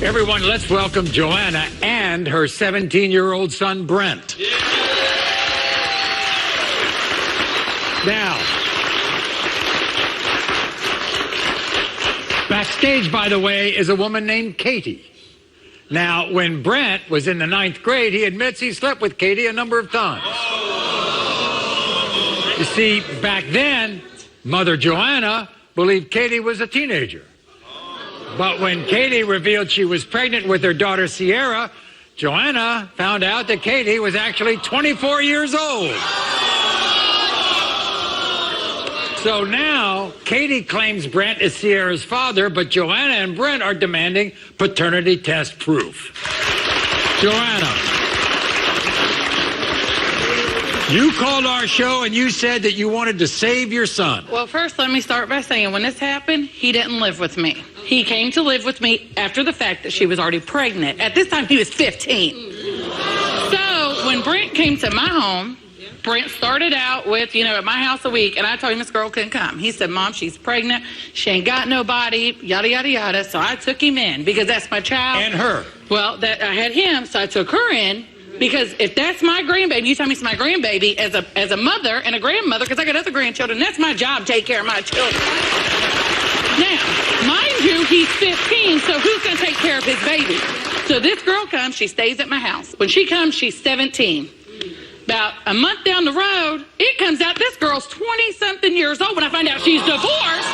Everyone, let's welcome Joanna and her 17-year-old son, Brent. Yeah. Now, backstage, by the way, is a woman named Katie. Now, when Brent was in the 9th grade, he admits he slept with Katie a number of times. You see, back then, Mother Joanna believed Katie was a teenager. But when Katie revealed she was pregnant with her daughter Sierra, Joanna found out that Katie was actually 24 years old. So now, Katie claims Brent is Sierra's father, but Joanna and Brent are demanding paternity test proof. Joanna, you called our show and you said that you wanted to save your son. Well, first, let me start by saying when this happened, he didn't live with me. He came to live with me after the fact that she was already pregnant. At this time, he was 15. So when Brent came to my home, Brent started out with, at my house a week, and I told him this girl couldn't come. He said, Mom, she's pregnant. She ain't got nobody, yada, yada, yada. So I took him in because that's my child. And her. Well, I had him, so I took her in. Because if that's my grandbaby, you tell me it's my grandbaby as a mother and a grandmother, because I got other grandchildren, that's my job to take care of my children. Now, mind you, he's 15, so who's going to take care of his baby? So this girl comes, she stays at my house. When she comes, she's 17. About a month down the road, it comes out this girl's 20-something years old when I find out she's divorced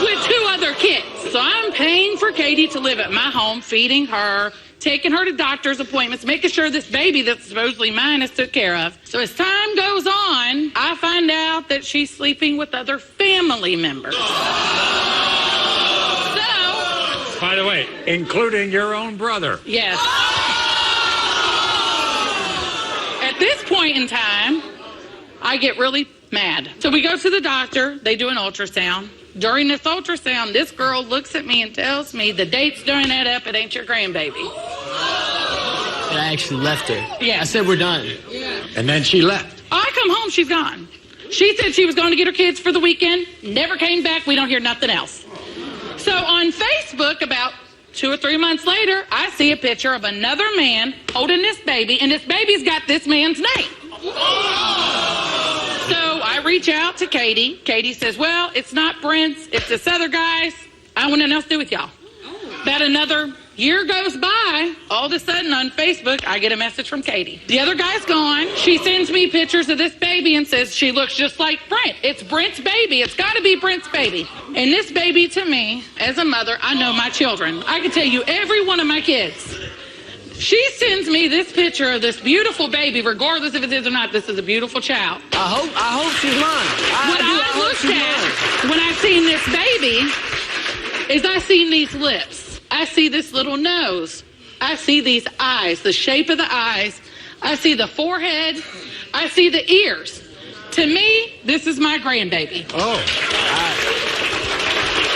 with 2 other kids. So I'm paying for Katie to live at my home, feeding her, taking her to doctor's appointments, making sure this baby that's supposedly mine is took care of. So as time goes on, I find out that she's sleeping with other family members. So, by the way, including your own brother. Yes. At this point in time, I get really mad. So we go to the doctor, they do an ultrasound. During this ultrasound, this girl looks at me and tells me the dates don't add up, it ain't your grandbaby. And I actually left her. Yeah. I said we're done. Yeah. And then she left. I come home, she's gone. She said she was going to get her kids for the weekend, never came back, we don't hear nothing else. So on Facebook, about 2 or 3 months later, I see a picture of another man holding this baby, and this baby's got this man's name. So I reach out to Katie. Katie says, well, it's not Brent's, it's this other guy's. I want nothing else to do with y'all. About another year goes by, all of a sudden on Facebook, I get a message from Katie. The other guy's gone. She sends me pictures of this baby and says she looks just like Brent. It's Brent's baby. It's got to be Brent's baby. And this baby, to me, as a mother, I know my children. I can tell you every one of my kids. She sends me this picture of this beautiful baby, regardless if it is or not. This is a beautiful child. I hope she's mine. What I looked at when I seen this baby is I seen these lips. I see this little nose. I see these eyes, the shape of the eyes. I see the forehead. I see the ears. To me, this is my grandbaby. Oh.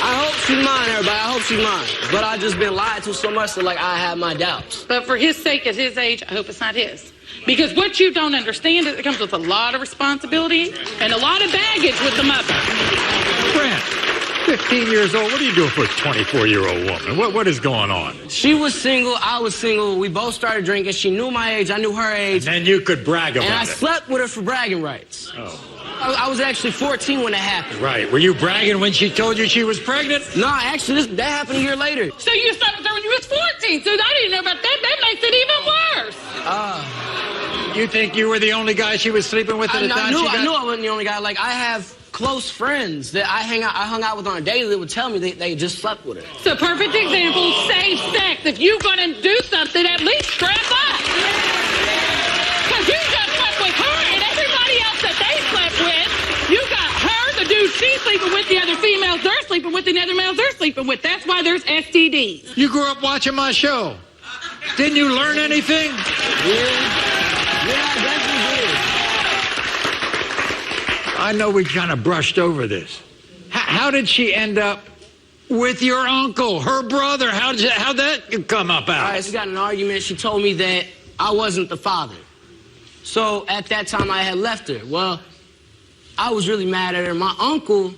I hope she's mine, everybody. I hope she's mine. But I've just been lied to so much that, I have my doubts. But for his sake, at his age, I hope it's not his. Because what you don't understand is it comes with a lot of responsibility and a lot of baggage with the mother. Brent, 15 years old, what are you doing for a 24-year-old woman? What is going on? She was single, I was single. We both started drinking. She knew my age, I knew her age. And then you could brag about it. And I slept with her for bragging rights. Oh. I was actually 14 when it happened. Right. Were you bragging when she told you she was pregnant? No, actually, that happened a year later. So you slept with her when you was 14. So I didn't know about that. That makes it even worse. You think you were the only guy she was sleeping with at the time she got... I knew I wasn't the only guy. I have close friends that I hung out with on a daily that would tell me they just slept with her. So perfect example, safe sex. If you're going to do something, at least strap up. Because you just slept with her and everybody else that they slept with. You got her, the dude she's sleeping with, the other females they're sleeping with, and the other males they're sleeping with. That's why there's STDs. You grew up watching my show. Didn't you learn anything? Yeah, I definitely did. I know we kind of brushed over this. How did she end up with your uncle, her brother? How'd that come up out? All right, so we got in an argument. She told me that I wasn't the father. So at that time, I had left her. Well, I was really mad at her. My uncle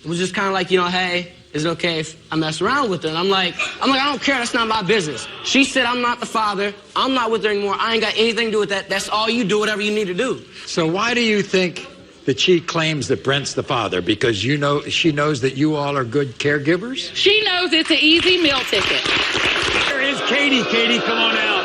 was just kind of like, hey, is it okay if I mess around with her? And I'm like, I don't care. That's not my business. She said I'm not the father. I'm not with her anymore. I ain't got anything to do with that. That's all you do, whatever you need to do. So why do you think that she claims that Brent's the father? Because she knows that you all are good caregivers? She knows it's an easy meal ticket. There is Katie. Katie, come on out.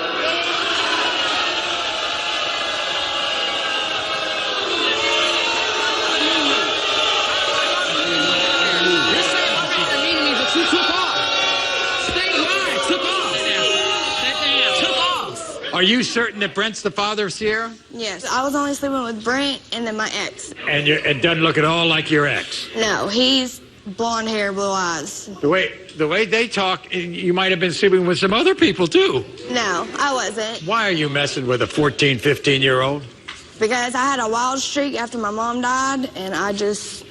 Are you certain that Brent's the father of Sierra? Yes, I was only sleeping with Brent and then my ex. And it doesn't look at all like your ex. No, he's blonde hair, blue eyes. The way they talk, you might have been sleeping with some other people too. No, I wasn't. Why are you messing with a 14, 15-year-old? Because I had a wild streak after my mom died, and I just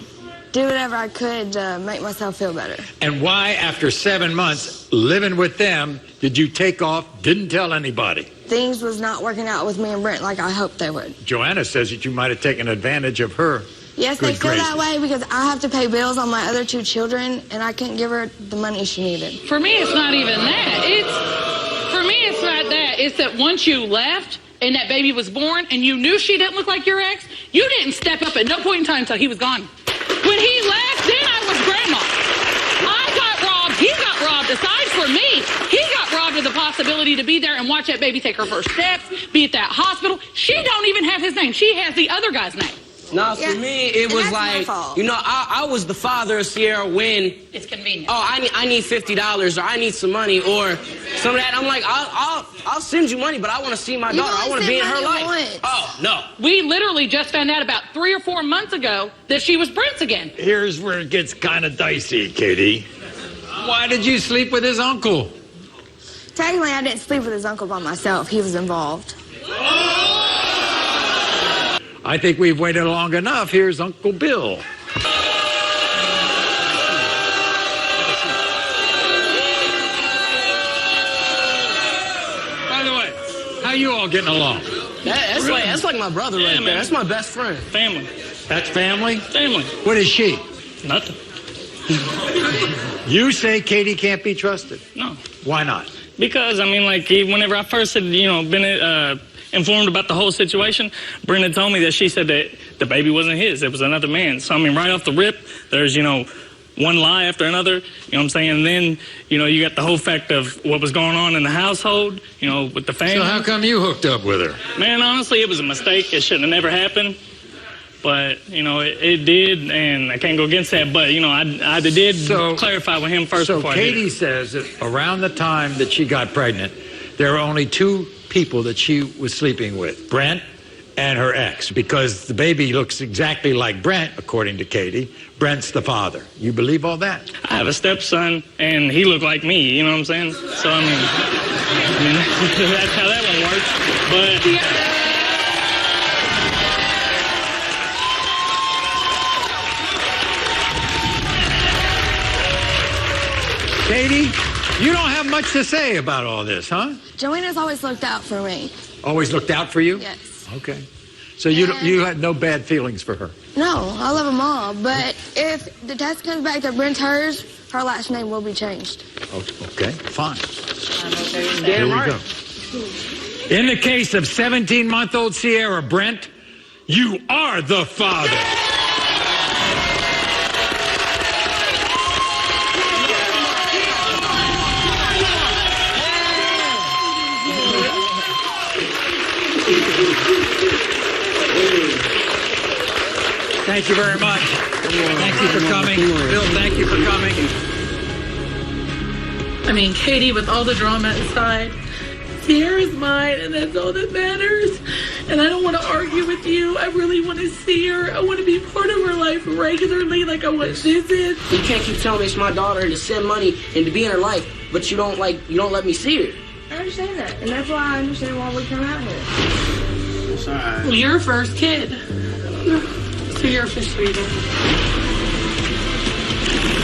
did whatever I could to make myself feel better. And why, after 7 months living with them, did you take off, didn't tell anybody? Things was not working out with me and Brent like I hoped they would. Joanna says that you might have taken advantage of her. Yes, they Good feel that gracious. way because I have to pay bills on my other 2 children, and I couldn't give her the money she needed. For me, it's not even that. For me, it's not that. It's that once you left and that baby was born and you knew she didn't look like your ex, you didn't step up at no point in time until he was gone. When he left, then I was grandma. I got robbed. He got robbed. Aside from me, he got robbed of the possibility to be there and watch that baby take her first steps, be at that hospital. She don't even have his name. She has the other guy's name. No, for Yeah, me, it and was that's my like, fault. you know, I was the father of Sierra when, It's convenient. oh, I need $50 or I need some money or some of that. I'm like, I'll send you money, but I want to see my You daughter. I only want to be in send her money life. once. Oh, no. We literally just found out about 3 or 4 months ago that she was Brent's again. Here's where it gets kind of dicey, Katie. Why did you sleep with his uncle? Technically, I didn't sleep with his uncle by myself. He was involved. I think we've waited long enough. Here's Uncle Bill. By the way, how you all getting along? That's like my brother right there. That's my best friend. Family. That's family? Family. What is she? Nothing. You say Katie can't be trusted. No. Why not? Because, I mean, like, whenever I first had, been informed about the whole situation, Brenda told me that she said that the baby wasn't his. It was another man's. So, I mean, right off the rip, there's, one lie after another. You know what I'm saying? And then, you got the whole fact of what was going on in the household, with the family. So how come you hooked up with her? Man, honestly, it was a mistake. It shouldn't have never happened. But, it did, and I can't go against that. But, I did clarify with him first So before I did Katie it. says that around the time that she got pregnant, there were only 2 people that she was sleeping with, Brent and her ex, because the baby looks exactly like Brent, according to Katie. Brent's the father. You believe all that? I have a stepson, and he looked like me, you know what I'm saying? So, I mean that's how that one works. But Katie, you don't have much to say about all this, huh? Joanna's always looked out for me. Always looked out for you? Yes. Okay. So you had no bad feelings for her? No, I love them all. But if the test comes back that Brent's hers, her last name will be changed. Okay, fine. Damn Here we right. go. In the case of 17-month-old Sierra, Brent, you are the father. Thank you very much. Thank you for coming. Bill, thank you for coming. I mean, Katie, with all the drama inside, Sierra's mine, and that's all that matters. And I don't want to argue with you. I really want to see her. I want to be part of her life regularly, like I want this is. You can't keep telling me it's my daughter and to send money and to be in her life, but you don't let me see her. I understand that. And that's why I understand why we come out here. It's all right. Well, you're her first kid. So you're officially there.